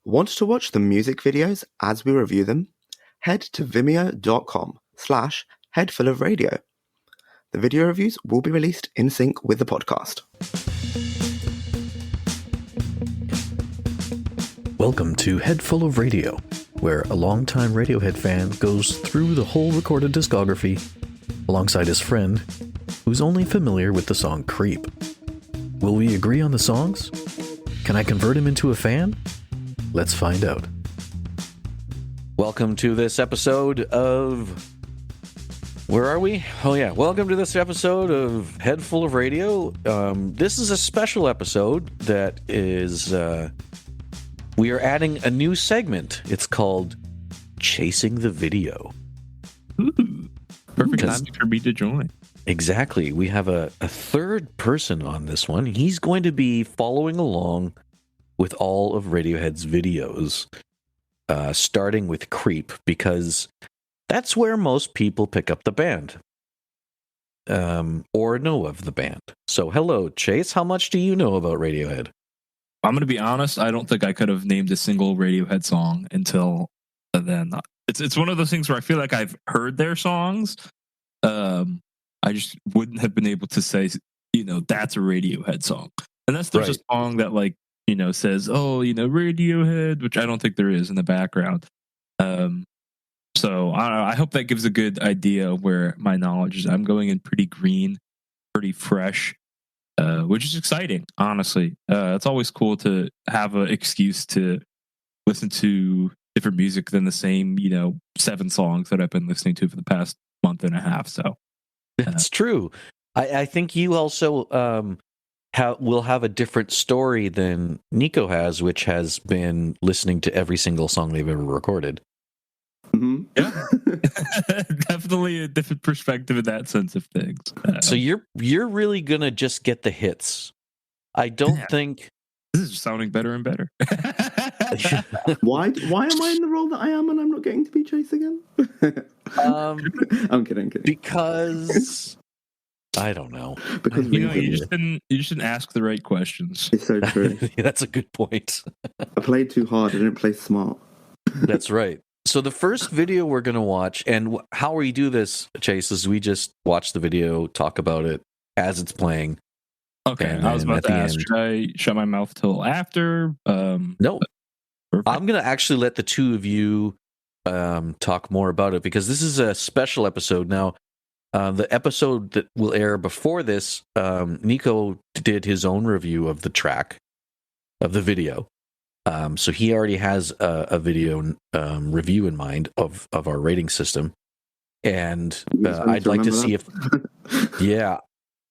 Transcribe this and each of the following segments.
Want to watch the music videos as we review them? Head to vimeo.com/headfulofradio. The video reviews will be released in sync with the podcast. Welcome to Head Full of Radio, where a longtime Radiohead fan goes through the whole recorded discography alongside his friend, who's only familiar with the song Creep. Will we agree on the songs? Can I convert him into a fan? Let's find out. Welcome to this episode of... Where are we? Oh yeah, welcome to this episode of Head Full of Radio. This is a special episode that is... we are adding a new segment. It's called Chasing the Video. Ooh, perfect time for me to join. Exactly. We have a third person on this one. He's going to be following along with all of Radiohead's videos, starting with Creep, because that's where most people pick up the band, or know of the band. So hello, Chase. How much do you know about Radiohead? I'm going to be honest. I don't think I could have named a single Radiohead song until then. It's one of those things where I feel like I've heard their songs. I just wouldn't have been able to say, that's a Radiohead song. Unless there's a song that says, Radiohead, which I don't think there is in the background. So I hope that gives a good idea of where my knowledge is. I'm going in pretty green, pretty fresh, which is exciting, honestly. It's always cool to have an excuse to listen to different music than the same, 7 songs that I've been listening to for the past month and a half. So that's true. I think you also will have a different story than Nico has, which has been listening to every single song they've ever recorded. Mm-hmm. Yeah, definitely a different perspective in that sense of things. So you're really gonna just get the hits. I don't think this is sounding better and better. Why am I in the role that I am and I'm not getting to be Chase again? I'm kidding. Because I don't know. Because you just didn't ask the right questions. It's so true. That's a good point. I played too hard. I didn't play smart. That's right. So the first video we're going to watch, and how we do this, Chase, is we just watch the video, talk about it as it's playing. Okay, I was about to ask, should I shut my mouth till after? No. Perfect. I'm going to actually let the two of you talk more about it, because this is a special episode. Now, the episode that will air before this, Nico did his own review of the track, of the video. So he already has a video review in mind of our rating system. And I'd like to see if... Yeah.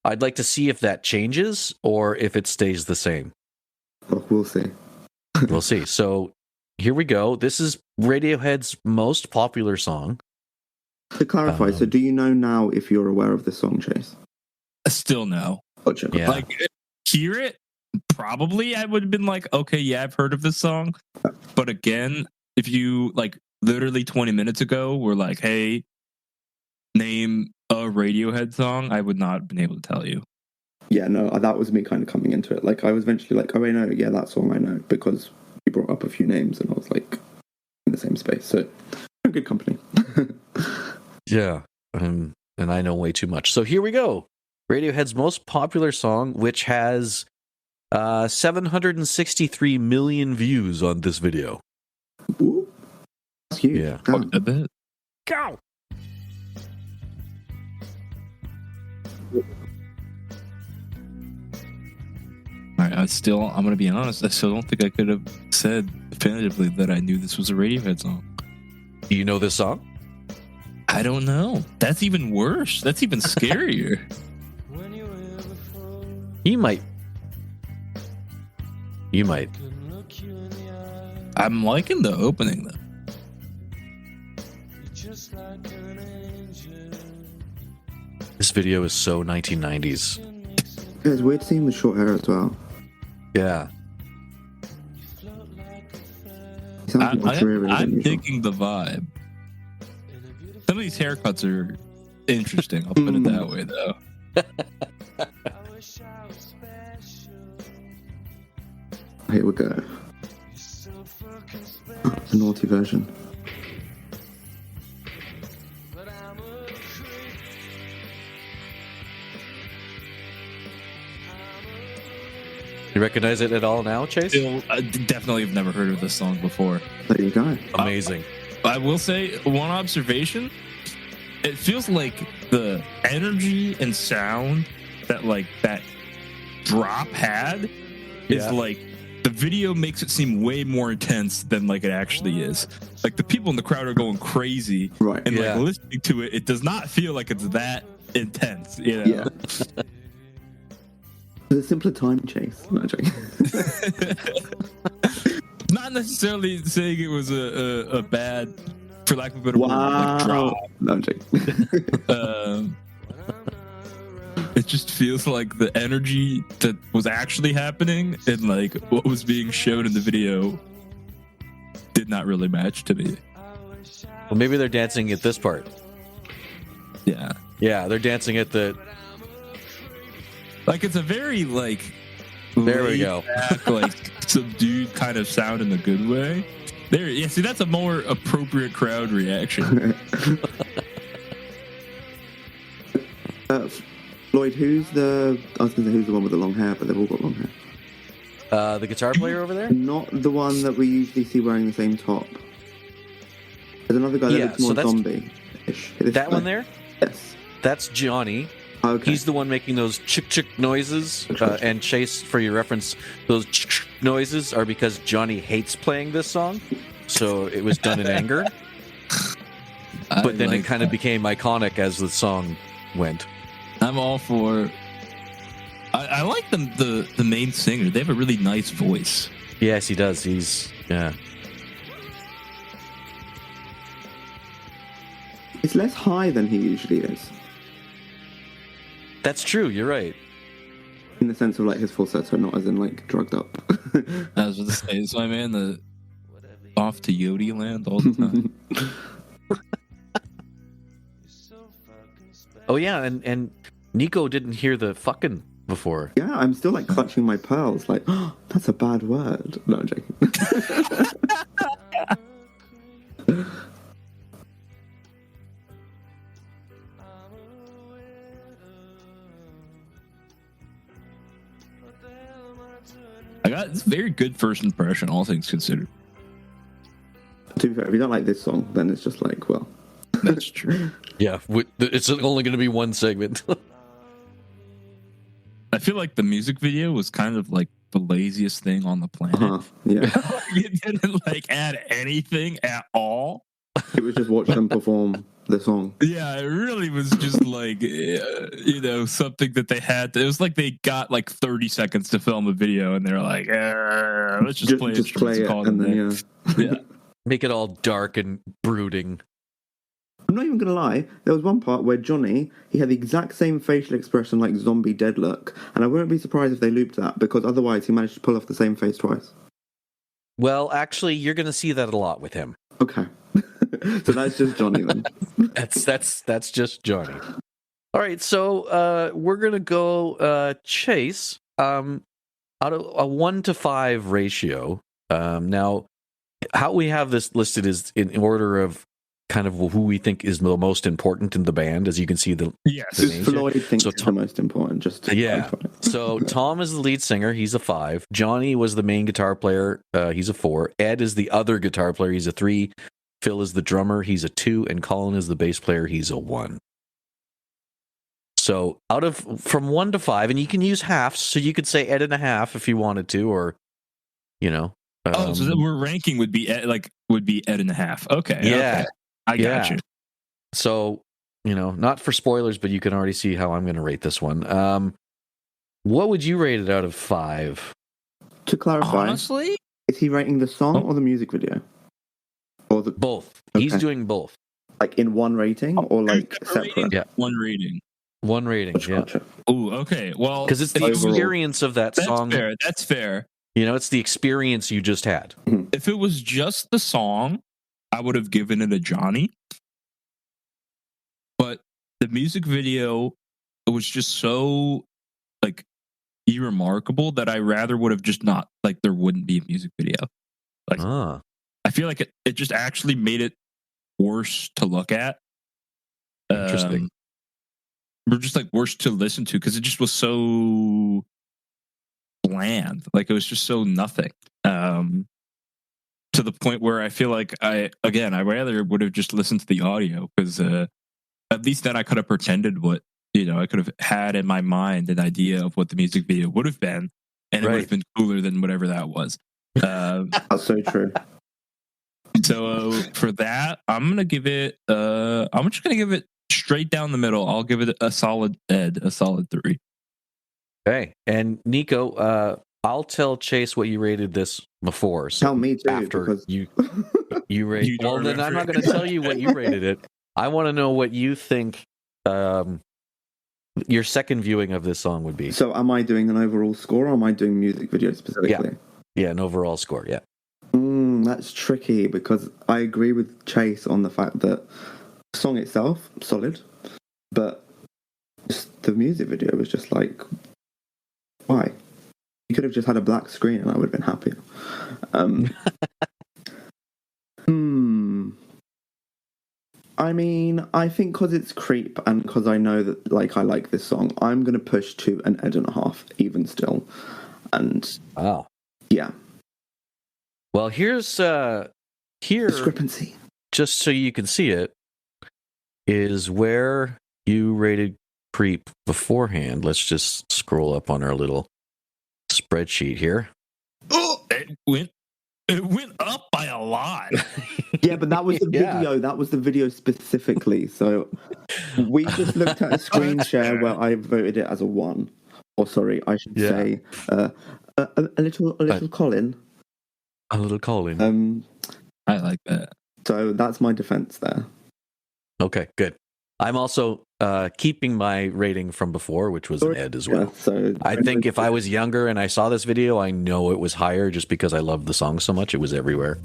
I'd like to see if that changes or if it stays the same. Oh, we'll see. We'll see. So here we go. This is Radiohead's most popular song. To clarify, so do you know now if you're aware of this song, Chase? Still no. Gotcha. Yeah. Like, hear it? Probably I would have been like, okay, yeah, I've heard of this song. But again, if you, literally 20 minutes ago were like, hey, name a Radiohead song, I would not have been able to tell you. Yeah, no, that was me kind of coming into it. I was eventually like, oh, I know, yeah, that song I know, because you brought up a few names and I was like, in the same space. So, good company. Yeah, and I know way too much. So here we go. Radiohead's most popular song, which has 763 million views on this video. Ooh, that's huge. Yeah. A bit. Go! All right, I'm going to be honest, I still don't think I could have said definitively that I knew this was a Radiohead song. Do you know this song? I don't know. That's even worse. That's even scarier. You might. I'm liking the opening, though. This video is so 1990s. Yeah, it's weird seeing the short hair as well. Yeah. I'm digging the vibe. Some of these haircuts are interesting. I'll put it that way, though. Here we go. The naughty version. You recognize it at all now, Chase? I definitely have never heard of this song before. There you go. Amazing. I will say one observation. It feels like the energy and sound that that drop had is like the video makes it seem way more intense than it actually is. Like the people in the crowd are going crazy, Right? And listening to it, it does not feel like it's that intense. You know? Yeah. It's a simpler time chase. No, I'm joking. Not necessarily saying it was a bad, for lack of a better word, drop. No, I'm joking. It just feels like the energy that was actually happening and what was being shown in the video did not really match to me. Well, maybe they're dancing at this part. Yeah. Yeah, they're dancing at the... it's a very there we go. Back, subdued kind of sound in a good way. There, yeah. See, that's a more appropriate crowd reaction. Lloyd, who's the one with the long hair? But they've all got long hair. The guitar player over there? Not the one that we usually see wearing the same top. There's another guy that looks more zombie-ish. That one there? Yes. That's Johnny. Okay. He's the one making those chick noises. And Chase, for your reference, those chick noises are because Johnny hates playing this song. So it was done in anger. But then it kind of became iconic as the song went. I'm all for... I like the main singer. They have a really nice voice. Yes, he does. Yeah. It's less high than he usually is. That's true. You're right. In the sense of his falsetto, not as in drugged up. I was going to say, is my man off to Yodi land all the time? Oh yeah, and Nico didn't hear the fucking before. Yeah, I'm still clutching my pearls. Oh, that's a bad word. No, I'm joking. I got this very good first impression, all things considered. To be fair, if you don't like this song, then it's just well. That's true. Yeah, it's only going to be one segment. I feel like the music video was kind of the laziest thing on the planet. Yeah. You didn't add anything at all. It was just watch them perform the song. Yeah, it really was just something that they had. It was they got 30 seconds to film a video, and they're like, let's just play it, and then yeah. Make it all dark and brooding. I'm not even going to lie, there was one part where Johnny, he had the exact same facial expression zombie dead look, and I wouldn't be surprised if they looped that, because otherwise he managed to pull off the same face twice. Well, actually, you're going to see that a lot with him. Okay. So that's just Johnny then. That's just Johnny. All right, so we're going to go Chase out of a 1 to 5 ratio. Now, how we have this listed is in order of kind of who we think is the most important in the band, as you can see the Floyd thinks so the most important. So Tom is the lead singer. He's a 5. Johnny was the main guitar player. He's a 4. Ed is the other guitar player. He's a 3. Phil is the drummer. He's a 2. And Colin is the bass player. He's a 1. So from 1 to 5, and you can use halves. So you could say Ed and a half if you wanted to, or so we're ranking would be Ed and a half. Okay. Yeah. Okay. I got you. So, not for spoilers, but you can already see how I'm going to rate this one. What would you rate it out of 5? To clarify, honestly, is he rating the song or the music video? Or both. Okay. He's doing both. In one rating or separate? Yeah. One rating. One rating, Gotcha. Oh, okay. Well, because it's the experience of that song. That's fair. It's the experience you just had. If it was just the song, I would have given it a Johnny. But the music video, it was just so irremarkable that I rather would have just not there wouldn't be a music video. I I feel like it just actually made it worse to look at. Interesting. Or just like worse to listen to because it just was so bland. Like it was just so nothing. To the point where I feel like I rather would have just listened to the audio because at least then I could have pretended what I could have had in my mind an idea of what the music video would have been, and it would have been cooler than whatever that was. That's so true. So for that, I'm gonna give it. I'm just gonna give it straight down the middle. I'll give it a solid 3. Okay, and Nico, I'll tell Chase what you rated this before. So tell me too. after because... you rate. Well, then I'm not going to tell you what you rated it. I want to know what you think. Your second viewing of this song would be. So, am I doing an overall score, or am I doing music video specifically? Yeah, an overall score. Yeah. That's tricky because I agree with Chase on the fact that the song itself solid, but just the music video was just like, why? You could have just had a black screen and I would have been happy. I mean, I think because it's Creep and because I know that I like this song, I'm going to push to an Ed and a half, even still. And yeah. Well, here's discrepancy. Just so you can see it, is where you rated Creep beforehand. Let's just scroll up on our little spreadsheet here. Oh, it went up by a lot. Yeah, but that was the video. That was the video specifically. So we just looked at a screen share where I voted it as a 1. Or sorry, I should say a little Colin. A little Colin. I like that. So that's my defense there. Okay, good. I'm also keeping my rating from before, which was an Ed as well. So I think if I was younger and I saw this video, I know it was higher just because I loved the song so much. It was everywhere.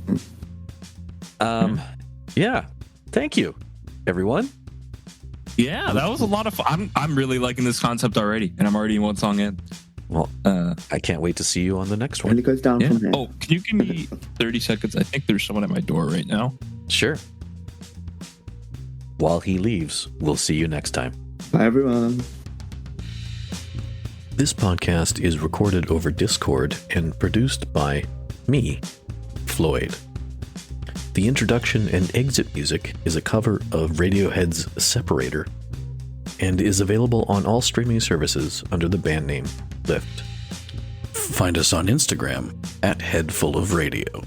Yeah. Thank you, everyone. Yeah, that was a lot of fun. I'm really liking this concept already, and I'm already 1 song in. Well, I can't wait to see you on the next one. It goes down from here. Oh, can you give me 30 seconds? I think there's someone at my door right now. Sure. While he leaves, we'll see you next time. Bye, everyone. This podcast is recorded over Discord and produced by me, Floyd. The introduction and exit music is a cover of Radiohead's Separator and is available on all streaming services under the band name Lift. Find us on Instagram @HeadFullOfRadio.